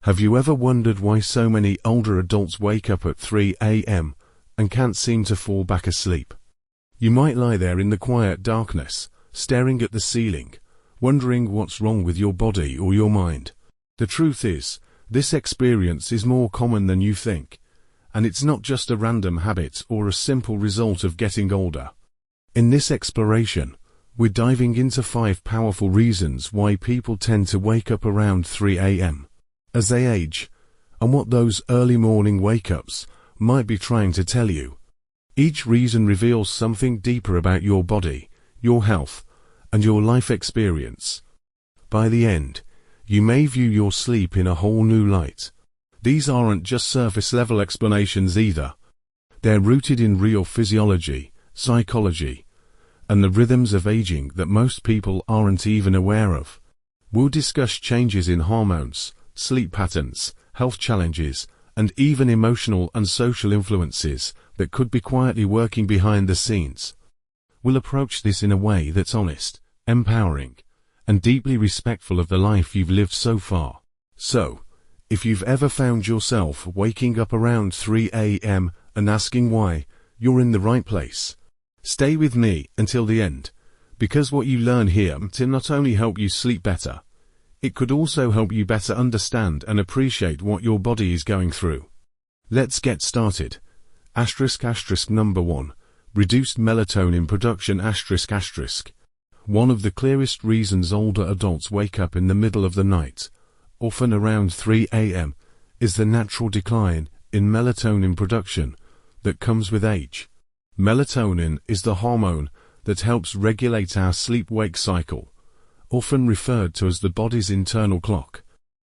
Have you ever wondered why so many older adults wake up at 3 a.m. and can't seem to fall back asleep? You might lie there in the quiet darkness, staring at the ceiling, wondering what's wrong with your body or your mind. The truth is, this experience is more common than you think, and it's not just a random habit or a simple result of getting older. In this exploration, we're diving into 5 powerful reasons why people tend to wake up around 3 a.m. as they age, and what those early morning wake-ups might be trying to tell you. Each reason reveals something deeper about your body, your health, and your life experience. By the end, you may view your sleep in a whole new light. These aren't just surface-level explanations either. They're rooted in real physiology, psychology, and the rhythms of aging that most people aren't even aware of. We'll discuss changes in hormones, sleep patterns, health challenges, and even emotional and social influences that could be quietly working behind the scenes. We'll approach this in a way that's honest, empowering, and deeply respectful of the life you've lived so far. So, if you've ever found yourself waking up around 3 a.m. and asking why, you're in the right place. Stay with me until the end, because what you learn here will not only help you sleep better, it could also help you better understand and appreciate what your body is going through. Let's get started. Number 1. Reduced melatonin production. One of the clearest reasons older adults wake up in the middle of the night, often around 3 a.m., is the natural decline in melatonin production that comes with age. Melatonin is the hormone that helps regulate our sleep-wake cycle, often referred to as the body's internal clock.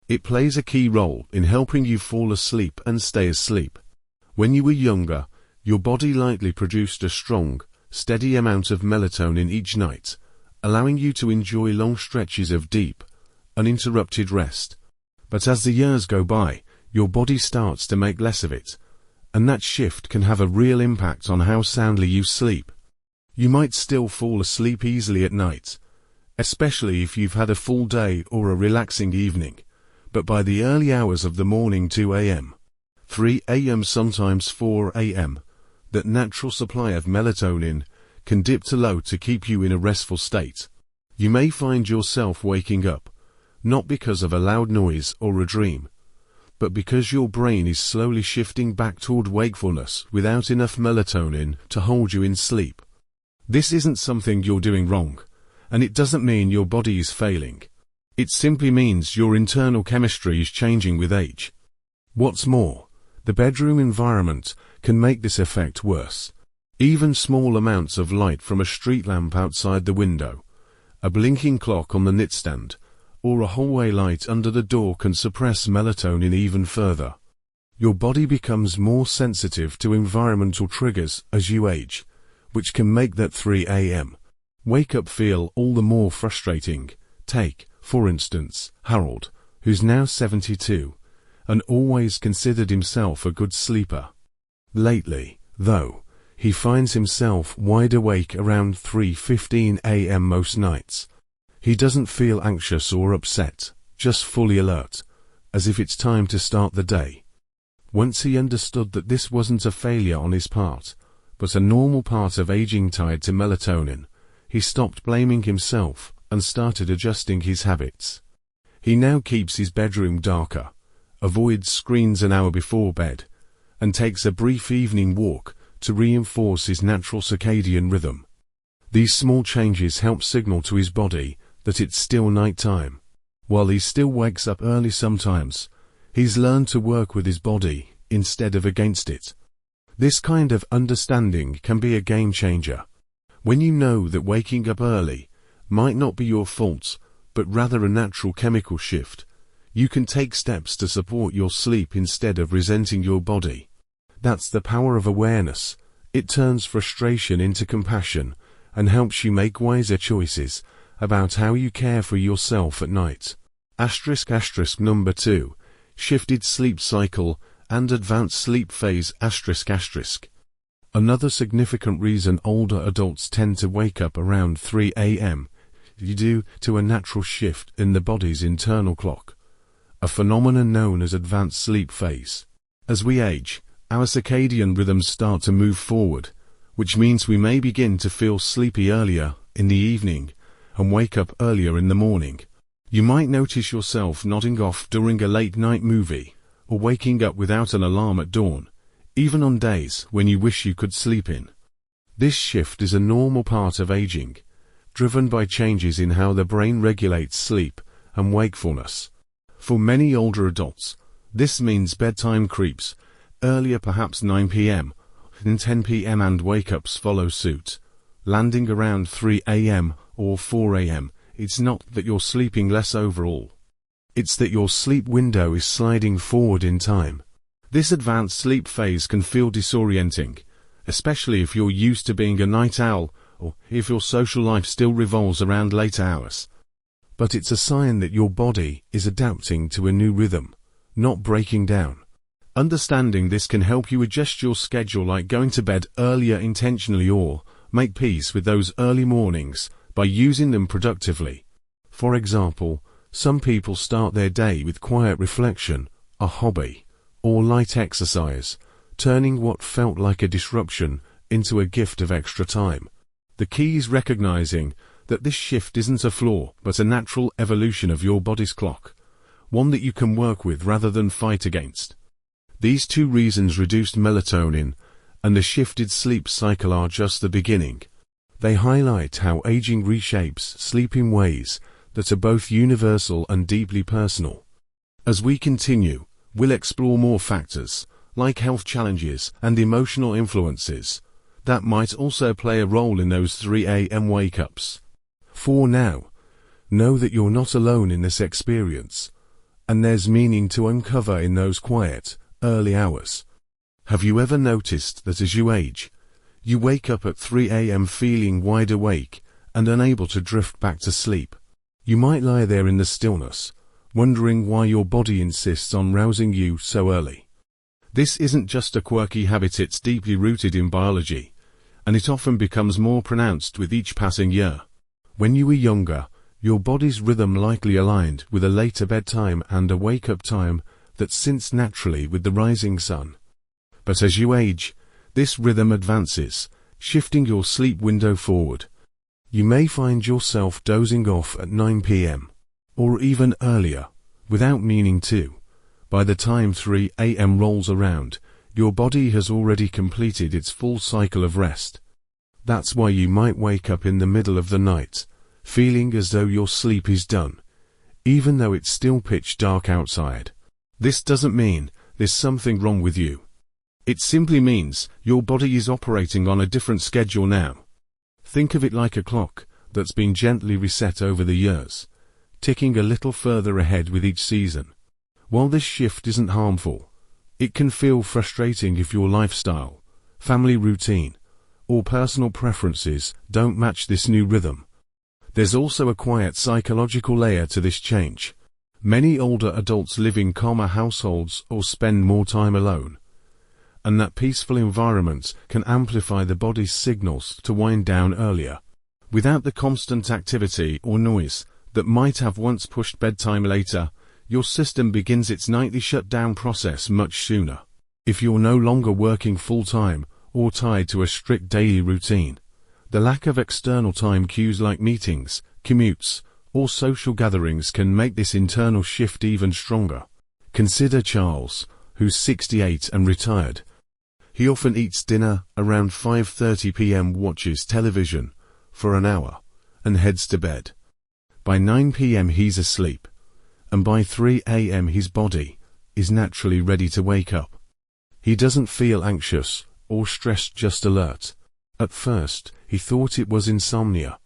It plays a key role in helping you fall asleep and stay asleep. When you were younger, your body likely produced a strong, steady amount of melatonin each night, allowing you to enjoy long stretches of deep, uninterrupted rest. But as the years go by, your body starts to make less of it, and that shift can have a real impact on how soundly you sleep. You might still fall asleep easily at night, especially if you've had a full day or a relaxing evening, but by the early hours of the morning, 2 a.m., 3 a.m., sometimes 4 a.m., that natural supply of melatonin can dip to low to keep you in a restful state. You may find yourself waking up, not because of a loud noise or a dream, but because your brain is slowly shifting back toward wakefulness without enough melatonin to hold you in sleep. This isn't something you're doing wrong, and it doesn't mean your body is failing. It simply means your internal chemistry is changing with age. What's more, the bedroom environment can make this effect worse. Even small amounts of light from a street lamp outside the window, a blinking clock on the nightstand, or a hallway light under the door can suppress melatonin even further. Your body becomes more sensitive to environmental triggers as you age, which can make that 3 a.m. wake-up feel all the more frustrating. Take, for instance, Harold, who's now 72, and always considered himself a good sleeper. Lately, though, he finds himself wide awake around 3:15 a.m. most nights. He doesn't feel anxious or upset, just fully alert, as if it's time to start the day. Once he understood that this wasn't a failure on his part, but a normal part of aging tied to melatonin, he stopped blaming himself and started adjusting his habits. He now keeps his bedroom darker, avoids screens an hour before bed, and takes a brief evening walk to reinforce his natural circadian rhythm. These small changes help signal to his body that it's still nighttime. While he still wakes up early sometimes, he's learned to work with his body instead of against it. This kind of understanding can be a game changer. When you know that waking up early might not be your fault, but rather a natural chemical shift, you can take steps to support your sleep instead of resenting your body. That's the power of awareness. It turns frustration into compassion and helps you make wiser choices about how you care for yourself at night. Number 2. Shifted sleep cycle and advanced sleep phase. Another significant reason older adults tend to wake up around 3 a.m. is due to a natural shift in the body's internal clock. a phenomenon known as advanced sleep phase. As we age, our circadian rhythms start to move forward, which means we may begin to feel sleepy earlier in the evening and wake up earlier in the morning. You might notice yourself nodding off during a late-night movie, or waking up without an alarm at dawn, even on days when you wish you could sleep in. This shift is a normal part of aging, driven by changes in how the brain regulates sleep and wakefulness. For many older adults, this means bedtime creeps earlier, perhaps 9 p.m., and 10 p.m., and wake-ups follow suit, landing around 3 a.m. or 4 a.m. It's not that you're sleeping less overall. It's that your sleep window is sliding forward in time. This advanced sleep phase can feel disorienting, especially if you're used to being a night owl or if your social life still revolves around late hours. But it's a sign that your body is adapting to a new rhythm, not breaking down. Understanding this can help you adjust your schedule, like going to bed earlier intentionally, or make peace with those early mornings by using them productively. For example, some people start their day with quiet reflection, a hobby, or light exercise, turning what felt like a disruption into a gift of extra time. The key is recognizing that this shift isn't a flaw, but a natural evolution of your body's clock, one that you can work with rather than fight against. These two reasons, reduced melatonin and the shifted sleep cycle, are just the beginning. They highlight how aging reshapes sleep in ways that are both universal and deeply personal. As we continue, we'll explore more factors, like health challenges and emotional influences, that might also play a role in those 3 a.m. wake-ups. For now, know that you're not alone in this experience, and there's meaning to uncover in those quiet, early hours. Have you ever noticed that as you age, you wake up at 3 a.m. feeling wide awake and unable to drift back to sleep? You might lie there in the stillness, wondering why your body insists on rousing you so early. This isn't just a quirky habit, it's deeply rooted in biology, and it often becomes more pronounced with each passing year. When you were younger, your body's rhythm likely aligned with a later bedtime and a wake-up time that syncs naturally with the rising sun. But as you age, this rhythm advances, shifting your sleep window forward. You may find yourself dozing off at 9 p.m., or even earlier, without meaning to. By the time 3 a.m. rolls around, your body has already completed its full cycle of rest. That's why you might wake up in the middle of the night, feeling as though your sleep is done, even though it's still pitch dark outside. This doesn't mean there's something wrong with you. It simply means your body is operating on a different schedule now. Think of it like a clock that's been gently reset over the years, ticking a little further ahead with each season. While this shift isn't harmful, it can feel frustrating if your lifestyle, family routine, or personal preferences don't match this new rhythm. There's also a quiet psychological layer to this change. Many older adults live in calmer households or spend more time alone, and that peaceful environment can amplify the body's signals to wind down earlier. Without the constant activity or noise that might have once pushed bedtime later, your system begins its nightly shutdown process much sooner. If you're no longer working full-time or tied to a strict daily routine, the lack of external time cues like meetings, commutes, or social gatherings can make this internal shift even stronger. Consider Charles, who's 68 and retired. He often eats dinner around 5:30 p.m., watches television for an hour, and heads to bed. By 9 p.m. he's asleep, and by 3 a.m. his body is naturally ready to wake up. He doesn't feel anxious or stressed, just alert. At first, he thought it was insomnia,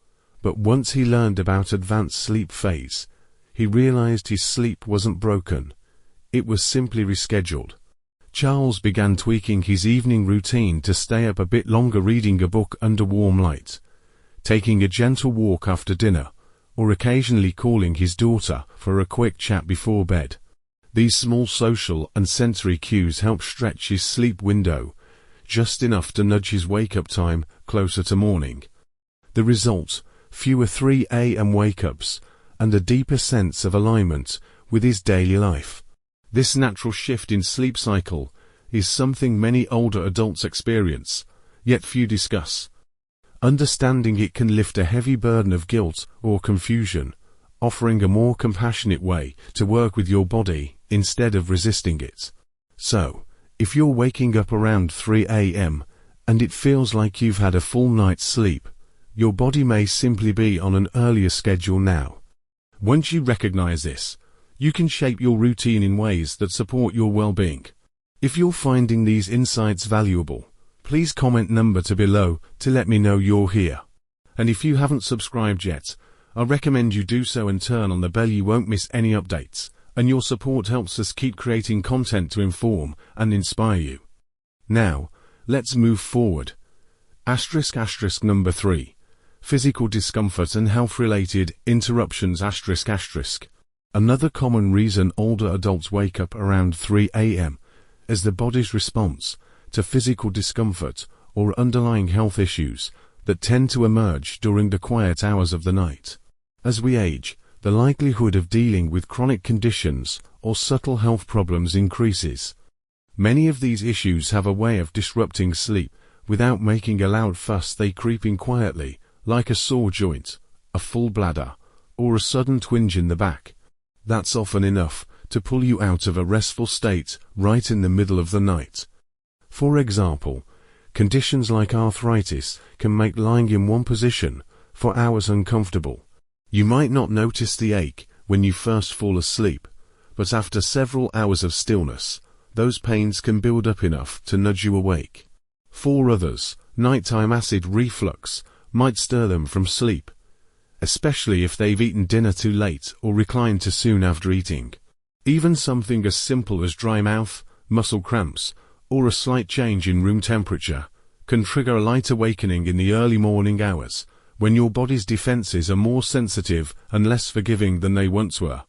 but once he learned about advanced sleep phase, he realized his sleep wasn't broken. It was simply rescheduled. Charles began tweaking his evening routine to stay up a bit longer, reading a book under warm light, taking a gentle walk after dinner, or occasionally calling his daughter for a quick chat before bed. These small social and sensory cues help stretch his sleep window just enough to nudge his wake-up time closer to morning. The result: fewer 3 a.m. wake-ups and a deeper sense of alignment with his daily life. This natural shift in sleep cycle is something many older adults experience, yet few discuss. Understanding it can lift a heavy burden of guilt or confusion, offering a more compassionate way to work with your body instead of resisting it. So, if you're waking up around 3 a.m. and it feels like you've had a full night's sleep, your body may simply be on an earlier schedule now. Once you recognize this, you can shape your routine in ways that support your well-being. If you're finding these insights valuable, please comment number to below to let me know you're here. And if you haven't subscribed yet, I recommend you do so and turn on the bell. You won't miss any updates, and your support helps us keep creating content to inform and inspire you. Now, let's move forward. Number 3. Physical discomfort and health-related interruptions. Another common reason older adults wake up around 3 a.m. is the body's response to physical discomfort or underlying health issues that tend to emerge during the quiet hours of the night. As we age, the likelihood of dealing with chronic conditions or subtle health problems increases. Many of these issues have a way of disrupting sleep without making a loud fuss. They creep in quietly, like a sore joint, a full bladder, or a sudden twinge in the back. That's often enough to pull you out of a restful state right in the middle of the night. For example, conditions like arthritis can make lying in one position for hours uncomfortable. You might not notice the ache when you first fall asleep, but after several hours of stillness, those pains can build up enough to nudge you awake. For others, nighttime acid reflux might stir them from sleep, especially if they've eaten dinner too late or reclined too soon after eating. Even something as simple as dry mouth, muscle cramps, or a slight change in room temperature can trigger a light awakening in the early morning hours, when your body's defenses are more sensitive and less forgiving than they once were.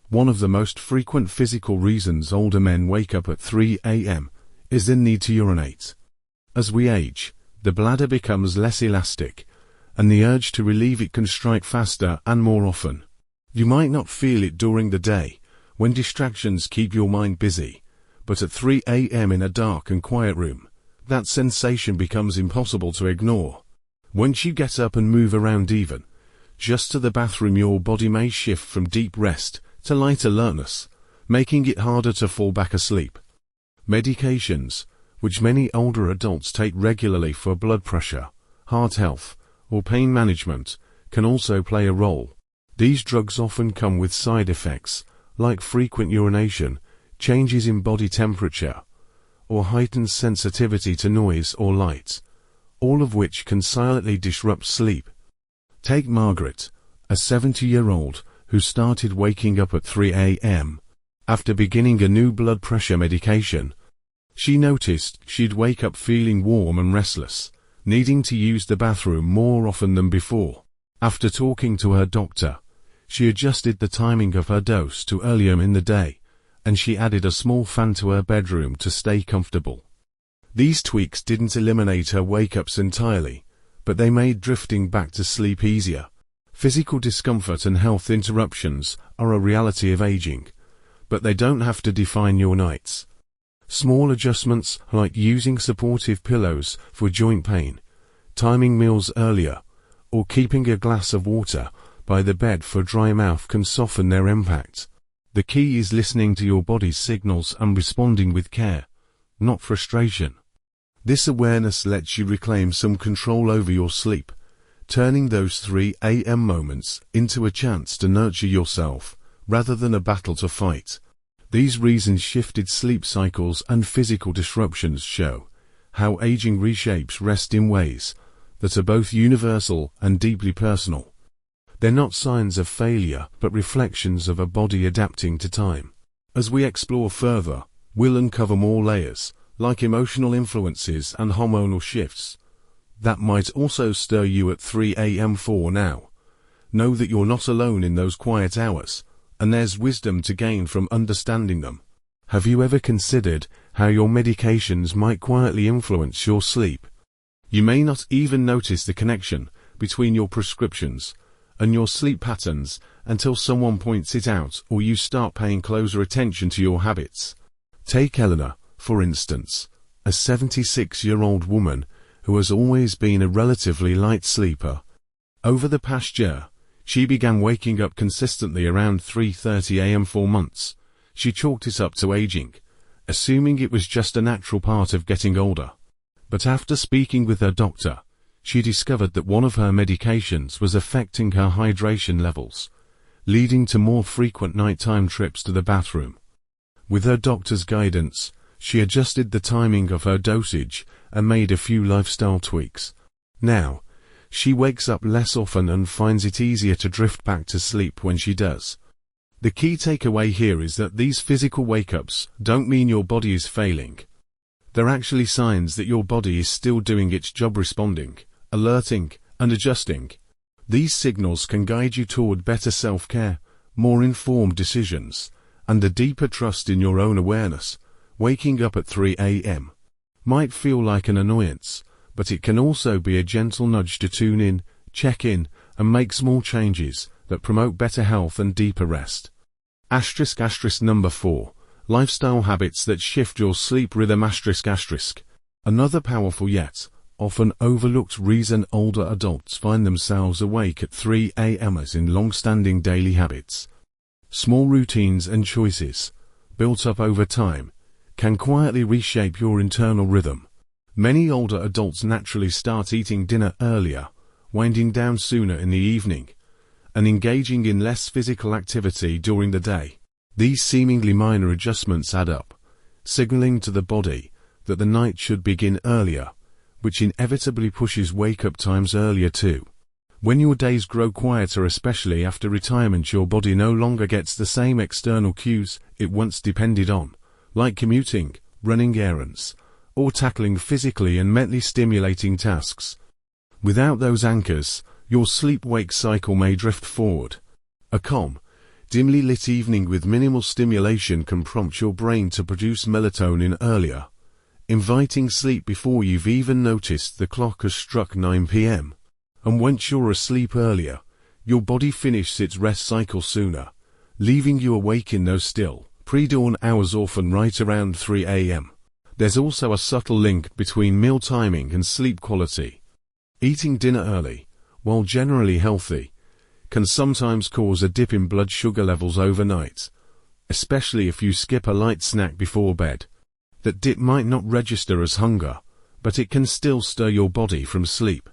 One of the most frequent physical reasons older men wake up at 3 a.m. is the need to urinate. As we age, the bladder becomes less elastic, and the urge to relieve it can strike faster and more often. You might not feel it during the day, when distractions keep your mind busy, but at 3 a.m. in a dark and quiet room, that sensation becomes impossible to ignore. Once you get up and move around even just to the bathroom, your body may shift from deep rest to light alertness, making it harder to fall back asleep. Medications, which many older adults take regularly for blood pressure, heart health, or pain management, can also play a role. These drugs often come with side effects, like frequent urination, changes in body temperature, or heightened sensitivity to noise or light, all of which can silently disrupt sleep. Take Margaret, a 70-year-old who started waking up at 3 a.m. after beginning a new blood pressure medication. She noticed she'd wake up feeling warm and restless, needing to use the bathroom more often than before. After talking to her doctor, she adjusted the timing of her dose to earlier in the day, and she added a small fan to her bedroom to stay comfortable. These tweaks didn't eliminate her wake-ups entirely, but they made drifting back to sleep easier. Physical discomfort and health interruptions are a reality of aging, but they don't have to define your nights. Small adjustments like using supportive pillows for joint pain, timing meals earlier, or keeping a glass of water by the bed for dry mouth can soften their impact. The key is listening to your body's signals and responding with care, not frustration. This awareness lets you reclaim some control over your sleep, turning those 3 a.m. moments into a chance to nurture yourself, rather than a battle to fight. These reasons, shifted sleep cycles and physical disruptions, show how aging reshapes rest in ways that are both universal and deeply personal. They're not signs of failure, but reflections of a body adapting to time. As we explore further, we'll uncover more layers, like emotional influences and hormonal shifts, that might also stir you at 3 a.m. For now, know that you're not alone in those quiet hours, and there's wisdom to gain from understanding them. Have you ever considered how your medications might quietly influence your sleep? You may not even notice the connection between your prescriptions and your sleep patterns until someone points it out or you start paying closer attention to your habits. Take Eleanor, for instance, a 76-year-old woman who has always been a relatively light sleeper. Over the past year, she began waking up consistently around 3:30 a.m. for months. She chalked it up to aging, assuming it was just a natural part of getting older. But after speaking with her doctor, she discovered that one of her medications was affecting her hydration levels, leading to more frequent nighttime trips to the bathroom. With her doctor's guidance, she adjusted the timing of her dosage and made a few lifestyle tweaks. Now, she wakes up less often and finds it easier to drift back to sleep when she does. The key takeaway here is that these physical wake-ups don't mean your body is failing. They're actually signs that your body is still doing its job, responding, alerting, and adjusting. These signals can guide you toward better self-care, more informed decisions, and a deeper trust in your own awareness. Waking up at 3 a.m. might feel like an annoyance, but it can also be a gentle nudge to tune in, check in, and make small changes that promote better health and deeper rest. Number 4. Lifestyle habits that shift your sleep rhythm. Another powerful yet often overlooked reason older adults find themselves awake at 3 a.m. is in long-standing daily habits. Small routines and choices, built up over time, can quietly reshape your internal rhythm. Many older adults naturally start eating dinner earlier, winding down sooner in the evening, and engaging in less physical activity during the day. These seemingly minor adjustments add up, signaling to the body that the night should begin earlier, which inevitably pushes wake-up times earlier too. When your days grow quieter, especially after retirement, your body no longer gets the same external cues it once depended on, like commuting, running errands, or tackling physically and mentally stimulating tasks. Without those anchors, your sleep-wake cycle may drift forward. A calm, dimly lit evening with minimal stimulation can prompt your brain to produce melatonin earlier, inviting sleep before you've even noticed the clock has struck 9 p.m. And once you're asleep earlier, your body finishes its rest cycle sooner, leaving you awake in those still, pre-dawn hours, often right around 3 a.m. There's also a subtle link between meal timing and sleep quality. Eating dinner early, while generally healthy, can sometimes cause a dip in blood sugar levels overnight, especially if you skip a light snack before bed. That dip might not register as hunger, but it can still stir your body from sleep.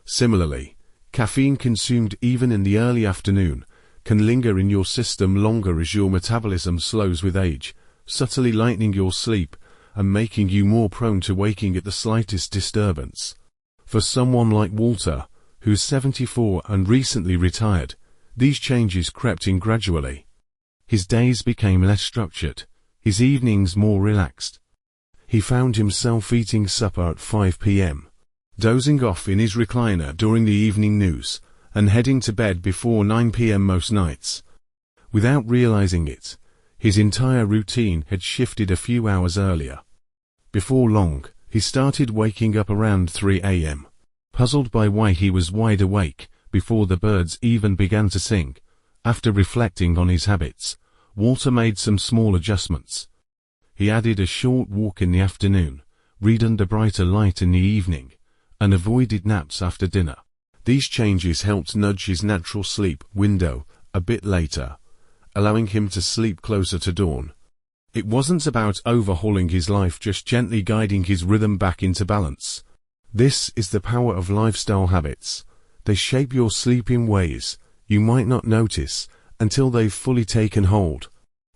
Similarly, caffeine consumed even in the early afternoon can linger in your system longer as your metabolism slows with age, subtly lightening your sleep and making you more prone to waking at the slightest disturbance. For someone like Walter, who's 74 and recently retired, these changes crept in gradually. His days became less structured, his evenings more relaxed. He found himself eating supper at 5 p.m., dozing off in his recliner during the evening news, and heading to bed before 9 p.m. most nights. Without realizing it, his entire routine had shifted a few hours earlier. Before long, he started waking up around 3 a.m., puzzled by why he was wide awake before the birds even began to sing. After reflecting on his habits, Walter made some small adjustments. He added a short walk in the afternoon, read under brighter light in the evening, and avoided naps after dinner. These changes helped nudge his natural sleep window a bit later, allowing him to sleep closer to dawn. It wasn't about overhauling his life, just gently guiding his rhythm back into balance. This is the power of lifestyle habits. They shape your sleep in ways you might not notice until they've fully taken hold.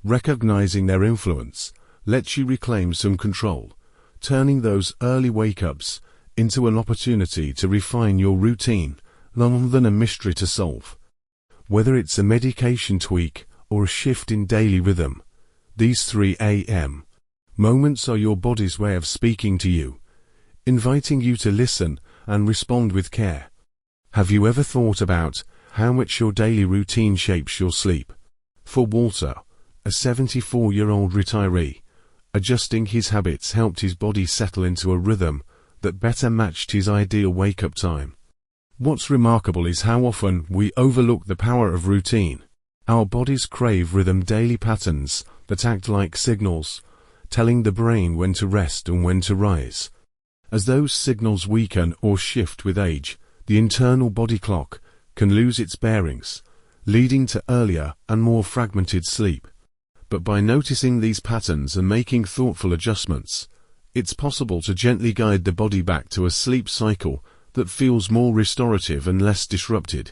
Recognizing their influence lets you reclaim some control, turning those early wake-ups into an opportunity to refine your routine rather than a mystery to solve. Whether it's a medication tweak or a shift in daily rhythm, these 3 a.m. moments are your body's way of speaking to you, inviting you to listen and respond with care. Have you ever thought about how much your daily routine shapes your sleep? For Walter, a 74-year-old retiree, adjusting his habits helped his body settle into a rhythm that better matched his ideal wake-up time. What's remarkable is how often we overlook the power of routine. Our bodies crave rhythm, daily patterns that act like signals, telling the brain when to rest and when to rise. As those signals weaken or shift with age, the internal body clock can lose its bearings, leading to earlier and more fragmented sleep. But by noticing these patterns and making thoughtful adjustments, it's possible to gently guide the body back to a sleep cycle that feels more restorative and less disrupted.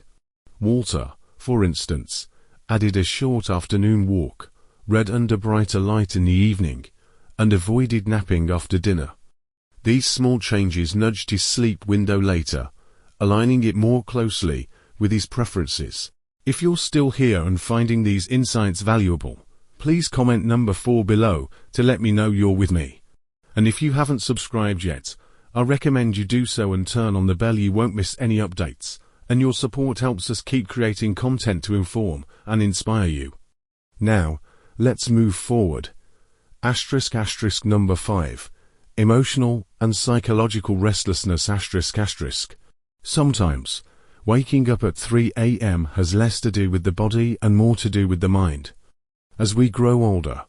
Walter, for instance, added a short afternoon walk, read under brighter light in the evening, and avoided napping after dinner. These small changes nudged his sleep window later, aligning it more closely with his preferences. If you're still here and finding these insights valuable, please comment number 4 below to let me know you're with me. And if you haven't subscribed yet, I recommend you do so and turn on the bell. You won't miss any updates, and your support helps us keep creating content to inform and inspire you. Now, let's move forward. Number 5. Emotional and psychological restlessness. Sometimes, waking up at 3 a.m. has less to do with the body and more to do with the mind. As we grow older,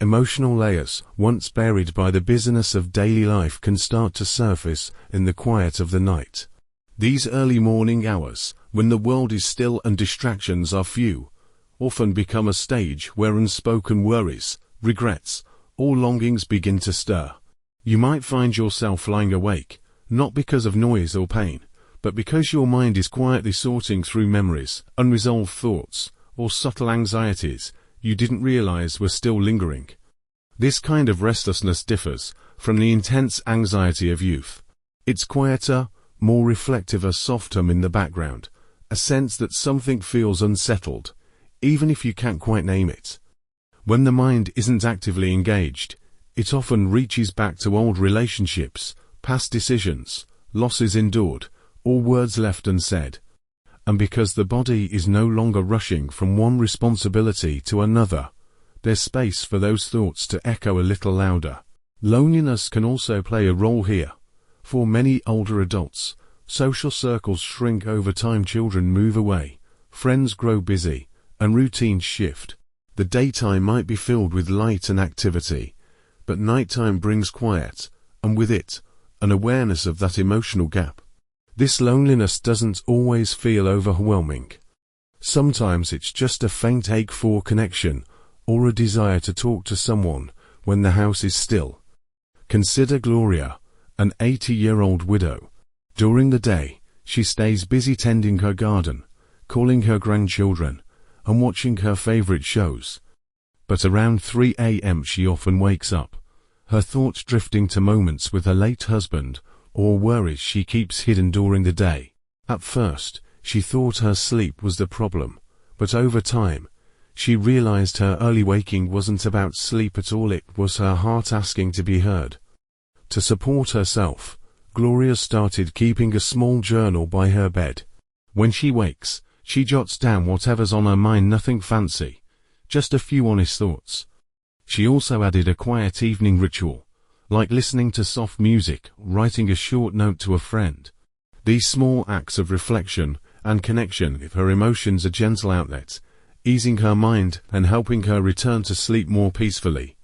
emotional layers, once buried by the busyness of daily life, can start to surface in the quiet of the night. These early morning hours, when the world is still and distractions are few, often become a stage where unspoken worries, regrets, or longings begin to stir. You might find yourself lying awake, not because of noise or pain, but because your mind is quietly sorting through memories, unresolved thoughts, or subtle anxieties you didn't realize were still lingering. This kind of restlessness differs from the intense anxiety of youth. It's quieter, more reflective, a soft hum in the background, a sense that something feels unsettled, even if you can't quite name it. When the mind isn't actively engaged, it often reaches back to old relationships, past decisions, losses endured, or words left unsaid. And because the body is no longer rushing from one responsibility to another, there's space for those thoughts to echo a little louder. Loneliness can also play a role here. For many older adults, social circles shrink over time, children move away, friends grow busy, and routines shift. The daytime might be filled with light and activity, but nighttime brings quiet, and with it, an awareness of that emotional gap. This loneliness doesn't always feel overwhelming. Sometimes it's just a faint ache for connection, or a desire to talk to someone when the house is still. Consider Gloria, an 80-year-old widow. During the day, she stays busy tending her garden, calling her grandchildren, and watching her favorite shows. But around 3 a.m. she often wakes up, her thoughts drifting to moments with her late husband, or worries she keeps hidden during the day. At first, she thought her sleep was the problem, but over time, she realized her early waking wasn't about sleep at all. It was her heart asking to be heard. To support herself, Gloria started keeping a small journal by her bed. When she wakes, she jots down whatever's on her mind, nothing fancy, just a few honest thoughts. She also added a quiet evening ritual, like listening to soft music, writing a short note to a friend. These small acts of reflection and connection give her emotions a gentle outlet, easing her mind and helping her return to sleep more peacefully.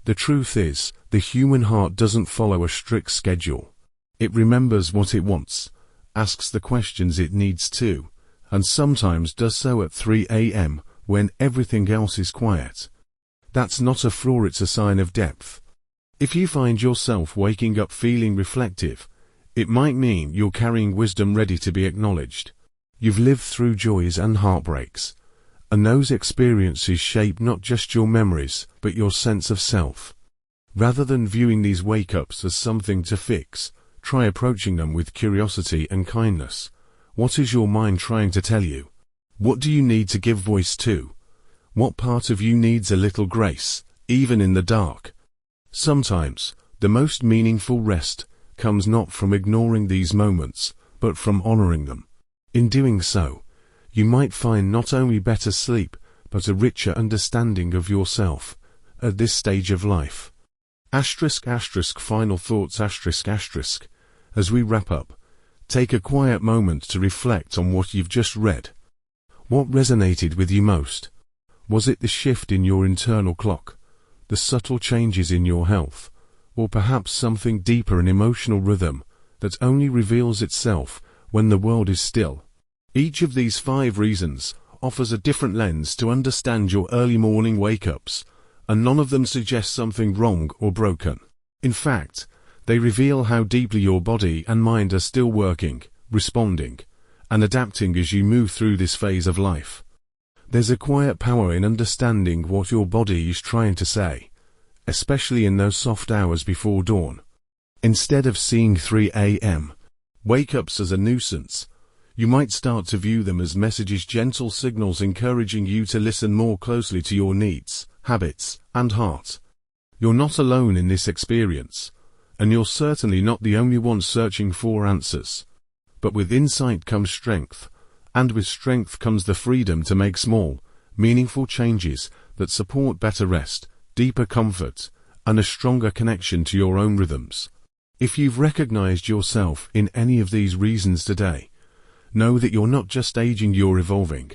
The truth is, the human heart doesn't follow a strict schedule. It remembers what it wants, asks the questions it needs to, and sometimes does so at 3 a.m. when everything else is quiet. That's not a flaw, it's a sign of depth. If you find yourself waking up feeling reflective, it might mean you're carrying wisdom ready to be acknowledged. You've lived through joys and heartbreaks, and those experiences shape not just your memories, but your sense of self. Rather than viewing these wake-ups as something to fix, try approaching them with curiosity and kindness. What is your mind trying to tell you? What do you need to give voice to? What part of you needs a little grace, even in the dark? Sometimes, the most meaningful rest comes not from ignoring these moments, but from honoring them. In doing so, you might find not only better sleep, but a richer understanding of yourself at this stage of life. Final thoughts. As we wrap up, Take a quiet moment to reflect on what you've just read. What resonated with you most? Was it the shift in your internal clock, the subtle changes in your health, or perhaps something deeper, an emotional rhythm that only reveals itself when the world is still? Each of these 5 reasons offers a different lens to understand your early morning wake-ups, and none of them suggest something wrong or broken. In fact, they reveal how deeply your body and mind are still working, responding, and adapting as you move through this phase of life. There's a quiet power in understanding what your body is trying to say, especially in those soft hours before dawn. Instead of seeing 3 a.m. wake-ups as a nuisance, you might start to view them as messages, gentle signals encouraging you to listen more closely to your needs, habits, and heart. You're not alone in this experience, and you're certainly not the only one searching for answers. But with insight comes strength, and with strength comes the freedom to make small, meaningful changes that support better rest, deeper comfort, and a stronger connection to your own rhythms. If you've recognized yourself in any of these reasons today, know that you're not just aging, you're evolving.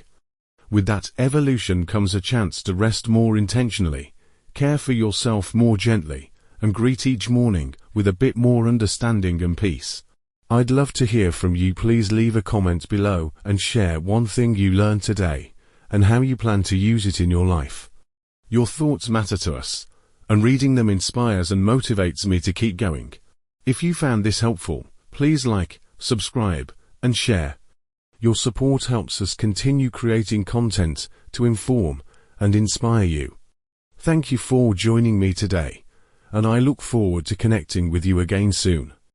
With that evolution comes a chance to rest more intentionally, care for yourself more gently, and greet each morning with a bit more understanding and peace. I'd love to hear from you. Please leave a comment below and share one thing you learned today and how you plan to use it in your life. Your thoughts matter to us, and reading them inspires and motivates me to keep going. If you found this helpful, please like, subscribe, and share. Your support helps us continue creating content to inform and inspire you. Thank you for joining me today, and I look forward to connecting with you again soon.